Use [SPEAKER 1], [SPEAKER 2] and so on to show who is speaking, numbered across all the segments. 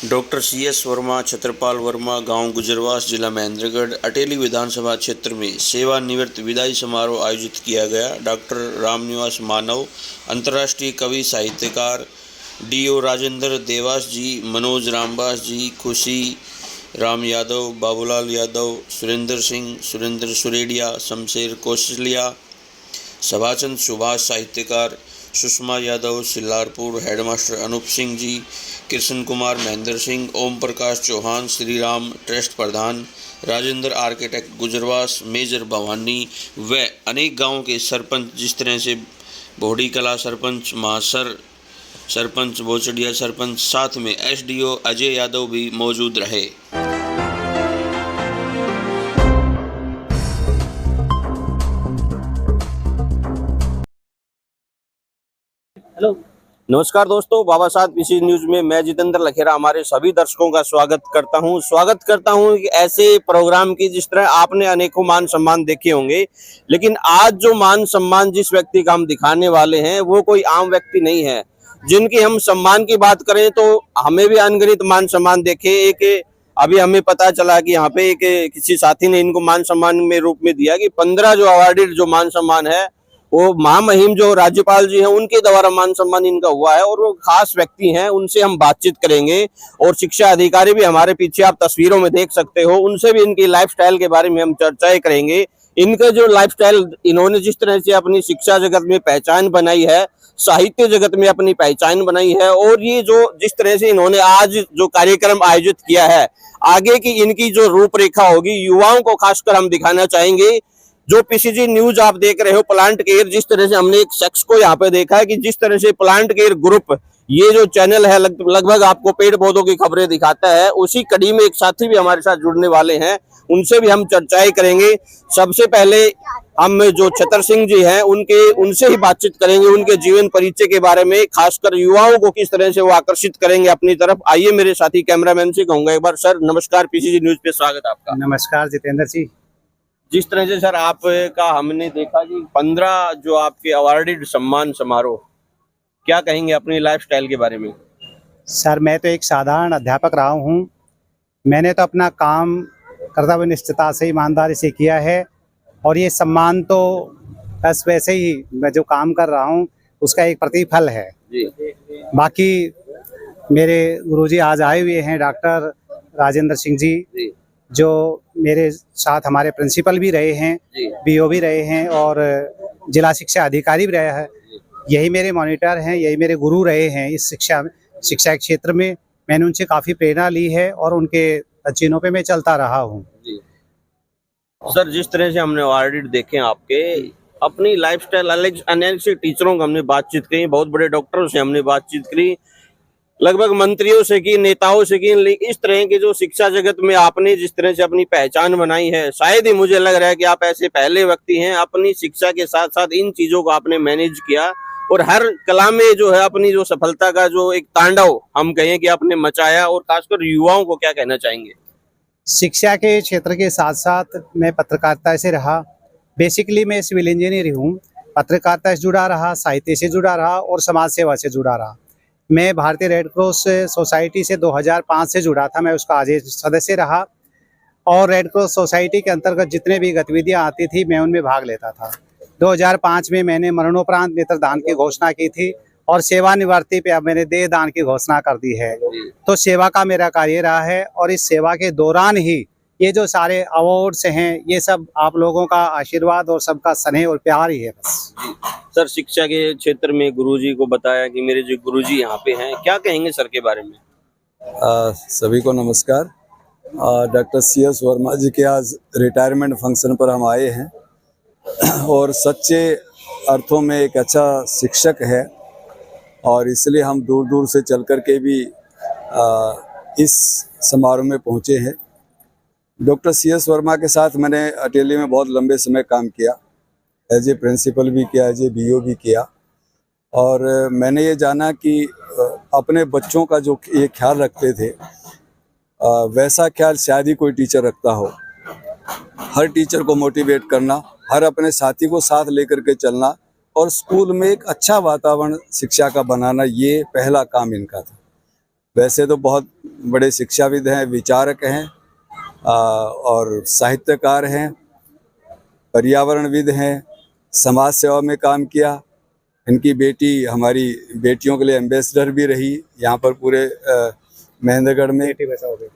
[SPEAKER 1] Doctor CS Verma, Chhatrapal Verma, गांव गुजरवास, जिला महेंद्रगढ़, अटेली विधानसभा क्षेत्र में सेवानिवृत्त विदाई समारोह आयोजित किया गया। डॉक्टर रामनिवास मानव, अंतर्राष्ट्रीय कवि साहित्यकार DO राजेंद्र देवास जी, मनोज रामबास जी, खुशी राम यादव, बाबूलाल यादव, सुरेंद्र सिंह, सुरेंद्र सुरेडिया, शमशेर कौशलिया, सभाचंद सुभाष साहित्यकार, सुषमा यादव सिल्लारपुर, हेडमास्टर अनूप सिंह जी, कृष्ण कुमार महेंद्र सिंह, ओम प्रकाश चौहान, श्री राम ट्रस्ट प्रधान, राजेंद्र आर्किटेक्ट गुजरवास, मेजर भवानी व अनेक गांवों के सरपंच, जिस तरह से बोहड़ी कला सरपंच, महासर सरपंच, बोचड़िया सरपंच, साथ में SDO अजय यादव भी मौजूद रहे।
[SPEAKER 2] हेलो
[SPEAKER 3] नमस्कार दोस्तों, बाबा साहब पीसी न्यूज में मैं जितेंद्र लखेरा हमारे सभी दर्शकों का स्वागत करता हूं कि ऐसे प्रोग्राम की जिस तरह आपने अनेकों मान सम्मान देखे होंगे, लेकिन आज जो मान सम्मान जिस व्यक्ति का हम दिखाने वाले हैं वो कोई आम व्यक्ति नहीं है। जिनकी हम सम्मान की बात करें तो हमें भी अनगिनत मान सम्मान देखे। एक अभी हमें पता चला कि यहाँ पे एक किसी साथी ने इनको मान सम्मान में रूप में दिया कि 15 जो अवार्डेड जो मान सम्मान है वो महामहिम जो राज्यपाल जी हैं उनके द्वारा मान सम्मान इनका हुआ है और वो खास व्यक्ति हैं। उनसे हम बातचीत करेंगे और शिक्षा अधिकारी भी हमारे पीछे आप तस्वीरों में देख सकते हो, उनसे भी इनकी लाइफस्टाइल के बारे में हम चर्चाएं करेंगे। इनके जो लाइफस्टाइल, इन्होंने जिस तरह से अपनी शिक्षा जगत में पहचान बनाई है, साहित्य जगत में अपनी पहचान बनाई है, और ये जो जिस तरह से इन्होंने आज जो कार्यक्रम आयोजित किया है, आगे की इनकी जो रूपरेखा होगी युवाओं को खासकर हम दिखाना चाहेंगे। जो PCG न्यूज आप देख रहे हो, प्लांट केयर, जिस तरह से हमने एक शख्स को यहाँ पे देखा है कि जिस तरह से प्लांट केयर ग्रुप ये जो चैनल है लगभग आपको पेड़ पौधों की खबरें दिखाता है, उसी कड़ी में एक साथी भी हमारे साथ जुड़ने वाले हैं, उनसे भी हम चर्चाएं करेंगे। सबसे पहले हम जो छतर सिंह जी हैं उनसे ही बातचीत करेंगे, उनके जीवन परिचय के बारे में, खासकर युवाओं को किस तरह से वो आकर्षित करेंगे अपनी तरफ। आइए मेरे साथी कैमरामैन से कहूंगा एक बार, सर नमस्कार, PCG न्यूज पे स्वागत आपका।
[SPEAKER 2] नमस्कार जितेंद्र जी।
[SPEAKER 3] जिस तरह से सर आपका हमने देखा कि 15 जो आपके अवार्डेड सम्मान समारोह, क्या कहेंगे अपनी लाइफस्टाइल के बारे में?
[SPEAKER 2] सर मैं तो एक साधारण अध्यापक रहा हूँ। मैंने तो अपना काम कर्तव्य निष्ठता से, ईमानदारी से किया है, और ये सम्मान तो बस वैसे ही मैं जो काम कर रहा हूँ उसका एक प्रतिफल है
[SPEAKER 3] जी।
[SPEAKER 2] बाकी मेरे गुरुजी आज आए हुए हैं, डॉक्टर राजेंद्र सिंह जी, जो मेरे साथ हमारे प्रिंसिपल भी रहे हैं, BO भी रहे हैं और जिला शिक्षा अधिकारी भी रहे हैं। यही मेरे मॉनिटर हैं, यही मेरे गुरु रहे हैं इस शिक्षा क्षेत्र में। मैंने उनसे काफ़ी प्रेरणा ली है और उनके चिन्हों पे मैं चलता रहा हूँ।
[SPEAKER 3] सर जिस तरह से हमने अवार्डेड देखे आपके, अपनी लाइफस्टाइल अनेक से टीचरों को हमने बातचीत की, बहुत बड़े डॉक्टरों से हमने बातचीत की, लगभग मंत्रियों से की, नेताओं से की, इस तरह के जो शिक्षा जगत में आपने जिस तरह से अपनी पहचान बनाई है, शायद ही मुझे लग रहा है कि आप ऐसे पहले व्यक्ति हैं। अपनी शिक्षा के साथ साथ इन चीजों को आपने मैनेज किया और हर कला में जो है अपनी जो सफलता का जो एक तांडव हम कहें कि आपने मचाया, और खासकर युवाओं को क्या कहना चाहेंगे?
[SPEAKER 2] शिक्षा के क्षेत्र के साथ साथ मैं पत्रकारिता से रहा। बेसिकली मैं सिविल इंजीनियर हूँ, पत्रकारिता से जुड़ा रहा, साहित्य से जुड़ा रहा और समाज सेवा से जुड़ा रहा। मैं भारतीय रेड क्रॉस सोसाइटी से 2005 से जुड़ा था, मैं उसका आज सदस्य रहा, और रेड क्रॉस सोसाइटी के अंतर्गत जितने भी गतिविधियां आती थी मैं उनमें भाग लेता था। 2005 में मैंने मरणोपरांत नेत्रदान की घोषणा की थी और सेवानिवृत्ति पे अब मैंने देह दान की घोषणा कर दी है। तो सेवा का मेरा कार्य रहा है, और इस सेवा के दौरान ही ये जो सारे अवार्ड्स हैं ये सब आप लोगों का आशीर्वाद और सबका स्नेह और प्यार ही है बस।
[SPEAKER 3] सर शिक्षा के क्षेत्र में गुरुजी को बताया कि मेरे जो गुरुजी यहाँ पे हैं, क्या कहेंगे सर के बारे में?
[SPEAKER 4] सभी को नमस्कार। डॉक्टर CS वर्मा जी के आज रिटायरमेंट फंक्शन पर हम आए हैं और सच्चे अर्थों में एक अच्छा शिक्षक है, और इसलिए हम दूर दूर से चल कर के भी इस समारोह में पहुँचे हैं। डॉक्टर CS वर्मा के साथ मैंने अटेली में बहुत लंबे समय काम किया, एज ए प्रिंसिपल भी किया, एज ए BO भी किया, और मैंने ये जाना कि अपने बच्चों का जो ये ख्याल रखते थे वैसा ख्याल शायद ही कोई टीचर रखता हो। हर टीचर को मोटिवेट करना, हर अपने साथी को साथ लेकर के चलना, और स्कूल में एक अच्छा वातावरण शिक्षा का बनाना, ये पहला काम इनका था। वैसे तो बहुत बड़े शिक्षाविद हैं, विचारक हैं, और साहित्यकार हैं, पर्यावरणविद हैं, समाज सेवा में काम किया। इनकी बेटी हमारी बेटियों के लिए एम्बेसडर भी रही यहाँ पर पूरे महेंद्रगढ़ में,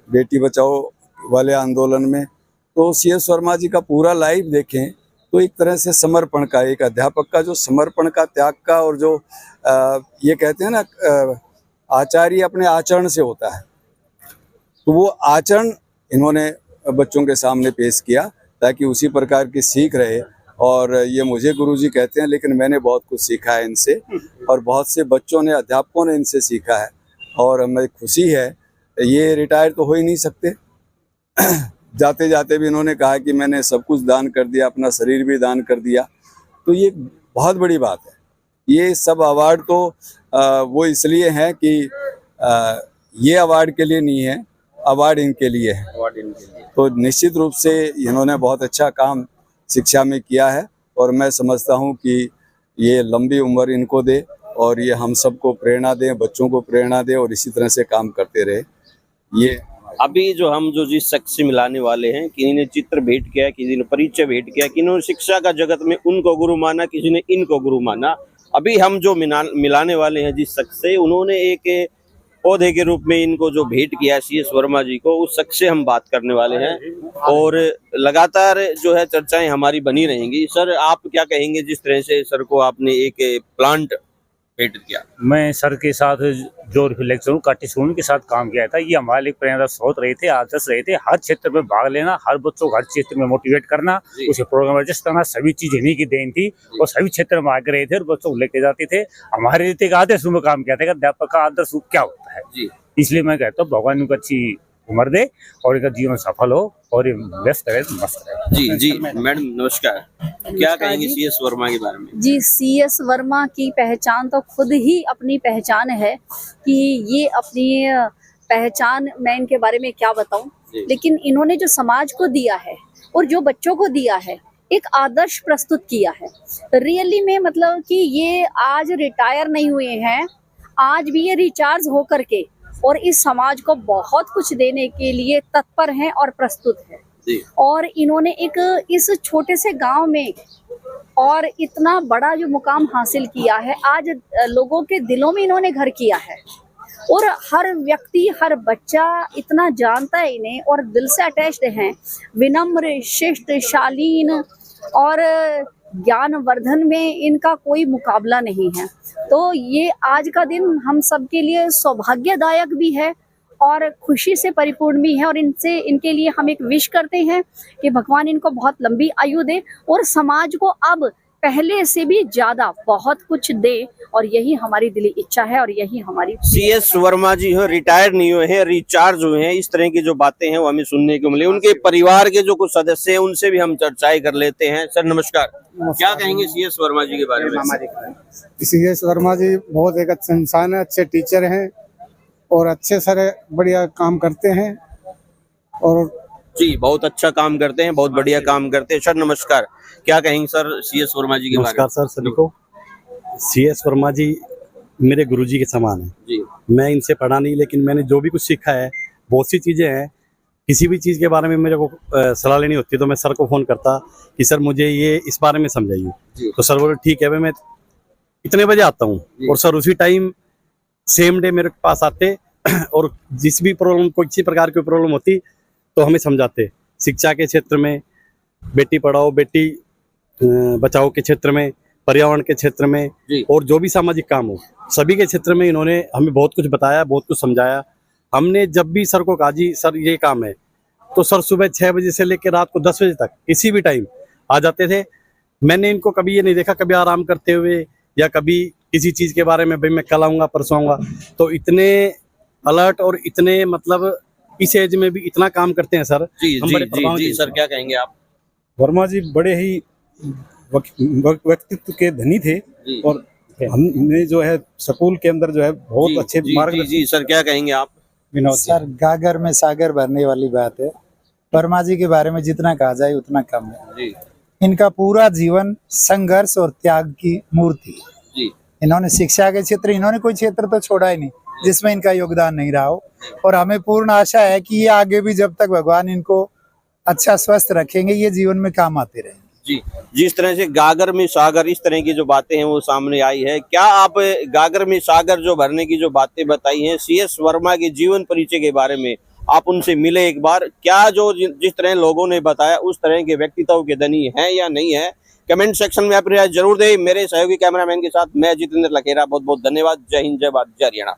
[SPEAKER 4] बेटी बचाओ वाले आंदोलन में। तो CS वर्मा जी का पूरा लाइफ देखें तो एक तरह से समर्पण का, एक अध्यापक का जो समर्पण का, त्याग का, और जो ये कहते हैं ना, आचार्य अपने आचरण से होता है, तो वो आचरण इन्होंने बच्चों के सामने पेश किया ताकि उसी प्रकार की सीख रहे। और ये मुझे गुरुजी कहते हैं, लेकिन मैंने बहुत कुछ सीखा है इनसे, और बहुत से बच्चों ने, अध्यापकों ने इनसे सीखा है। और हमें खुशी है, ये रिटायर तो हो ही नहीं सकते। जाते जाते भी इन्होंने कहा कि मैंने सब कुछ दान कर दिया, अपना शरीर भी दान कर दिया। तो ये बहुत बड़ी बात है। ये सब अवार्ड तो वो इसलिए हैं कि ये अवार्ड के लिए नहीं है, अवार्ड इनके लिए है। तो निश्चित रूप से इन्होंने बहुत अच्छा काम शिक्षा में किया है, और मैं समझता हूँ कि ये लंबी उम्र इनको दे, और ये हम सबको प्रेरणा दें, बच्चों को प्रेरणा दें, और इसी तरह से काम करते रहे। ये
[SPEAKER 3] अभी जो जिस शख्स से मिलाने वाले हैं, किसी ने चित्र भेंट किया, किसी ने परिचय भेंट किया, किसी ने शिक्षा का जगत में उनको गुरु माना, किसी ने इनको गुरु माना। अभी हम जो मिलाने वाले हैं जिस शख्स से, उन्होंने एक पौधे के रूप में इनको जो भेंट किया CS वर्मा जी को, उस शख्स से हम बात करने वाले हैं, और लगातार जो है चर्चाएं हमारी बनी रहेंगी। सर, आप क्या कहेंगे जिस तरह से सर को आपने एक प्लांट भेंट किया?
[SPEAKER 5] मैं सर के साथ जो रिफ्लेक्शन कार्टिसून के साथ काम किया था, ये हमारे लिए प्रेरणा स्रोत रहे थे, आदर्श रहे थे। हर क्षेत्र में भाग लेना, हर बच्चों को हर क्षेत्र में मोटिवेट करना, उसे प्रोग्राम एडजस्ट करना, सभी चीज इन्हीं की देन थी। और सभी क्षेत्र में आगे रहे थे और बच्चों को लेके जाते थे। हमारे लिए एक आदर्श में काम किया था, अध्यापक का आदर्श क्या होता है। इसलिए मैं कहता हूँ भगवान उनको अच्छी उम्र दे और इनका जीवन सफल हो, और ये व्यस्त रहे, मस्त रहे।
[SPEAKER 3] जी मैडम नमस्कार। क्या कहेंगे CS वर्मा के बारे में?
[SPEAKER 6] जी, CS वर्मा की पहचान तो खुद ही अपनी पहचान है कि ये अपनी पहचान, मैं इनके बारे में क्या बताऊं, लेकिन इन्होंने जो समाज को दिया है और जो बच्चों को दिया है, एक आदर्श प्रस्तुत किया है। रियली में मतलब कि ये आज रिटायर नहीं हुए हैं, आज भी ये रिचार्ज होकर के और इस समाज को बहुत कुछ देने के लिए तत्पर हैं और प्रस्तुत है। और इन्होंने एक इस छोटे से गांव में और इतना बड़ा जो मुकाम हासिल किया है, आज लोगों के दिलों में इन्होंने घर किया है, और हर व्यक्ति, हर बच्चा इतना जानता है इन्हें और दिल से अटैच्ड हैं। विनम्र, शिष्ट, शालीन और ज्ञानवर्धन में इनका कोई मुकाबला नहीं है। तो ये आज का दिन हम सबके लिए सौभाग्यदायक भी है और खुशी से परिपूर्ण भी है, और इनके लिए हम एक विश करते हैं कि भगवान इनको बहुत लंबी आयु दे और समाज को अब पहले से भी ज्यादा बहुत कुछ दे, और यही हमारी दिली इच्छा है और यही हमारी।
[SPEAKER 3] CS वर्मा जी हैं, रिटायर नहीं हुए हैं, रिचार्ज हुए हैं। इस तरह की जो बातें हैं वो हमें सुनने को मिली। उनके परिवार के जो कुछ सदस्य हैं उनसे भी हम चर्चाएं कर लेते हैं। सर नमस्कार, क्या कहेंगे CS वर्मा जी के बारे में?
[SPEAKER 7] CS वर्मा जी बहुत एक अच्छे इंसान है, अच्छे टीचर हैं और अच्छे सर बढ़िया काम करते हैं। और
[SPEAKER 3] जी बहुत अच्छा काम करते हैं, बहुत बढ़िया काम करते हैं। सर नमस्कार, क्या कहेंगे सर CS वर्मा जी के बारे में?
[SPEAKER 8] नमस्कार सर सभी को। CS वर्मा जी मेरे गुरुजी के समान हैं।
[SPEAKER 3] जी
[SPEAKER 8] मैं इनसे पढ़ा नहीं, लेकिन मैंने जो भी कुछ सीखा है, बहुत सी चीज़ें हैं। किसी भी चीज़ के बारे में मेरे को सलाह लेनी होती है तो मैं सर को फ़ोन करता कि सर मुझे ये इस बारे में समझाइए, तो सर बोले ठीक है भाई, मैं इतने बजे आता हूँ, और सर उसी टाइम सेम डे मेरे पास आते और जिस भी प्रॉब्लम, कोई किसी प्रकार की प्रॉब्लम होती तो हमें समझाते। शिक्षा के क्षेत्र में, बेटी पढ़ाओ बेटी बचाओ के क्षेत्र में, पर्यावरण के क्षेत्र में, और जो भी सामाजिक काम हो, सभी के क्षेत्र में इन्होंने हमें बहुत कुछ बताया, बहुत कुछ समझाया। हमने जब भी सर को कहा जी सर ये काम है, तो सर सुबह 6 बजे से लेकर रात को 10 बजे तक किसी भी टाइम आ जाते थे। मैंने इनको कभी ये नहीं देखा कभी आराम करते हुए या कभी किसी चीज़ के बारे में भाई मैं कल आऊँगा परसों आऊँगा। तो इतने अलर्ट और इतने मतलब इस एज में भी इतना काम करते हैं सर।
[SPEAKER 3] जी सर, क्या कहेंगे आप?
[SPEAKER 9] वर्मा जी बड़े ही व्यक्तित्व के धनी थे, और हमने जो है स्कूल के अंदर जो है बहुत अच्छे मार्ग।
[SPEAKER 3] जी सर, क्या कहेंगे आप?
[SPEAKER 9] विनोद
[SPEAKER 7] सर, गागर में सागर भरने वाली बात है। वर्मा जी के बारे में जितना कहा जाए उतना कम है। इनका पूरा जीवन संघर्ष और त्याग की मूर्ति है। इन्होंने शिक्षा के क्षेत्र, इन्होंने कोई क्षेत्र तो छोड़ा ही नहीं। जिसमें इनका योगदान नहीं रहा हो। और हमें पूर्ण आशा है कि ये आगे भी जब तक भगवान इनको अच्छा स्वस्थ रखेंगे, ये जीवन में काम आते रहेंगे।
[SPEAKER 3] जी, जिस तरह से गागर में सागर, इस तरह की जो बातें हैं वो सामने आई है, क्या आप गागर में सागर जो भरने की जो बातें बताई हैं CS वर्मा के जीवन परिचय के बारे में आप उनसे मिले एक बार, क्या जो जिस तरह लोगों ने बताया उस तरह के व्यक्तित्व के धनी है या नहीं है? कमेंट सेक्शन में अपनी राय जरूर दें। मेरे सहयोगी कैमरामैन के साथ मैं जितेंद्र लखेरा, बहुत बहुत धन्यवाद। जय हिंद, जय भारत, जय हरियाणा।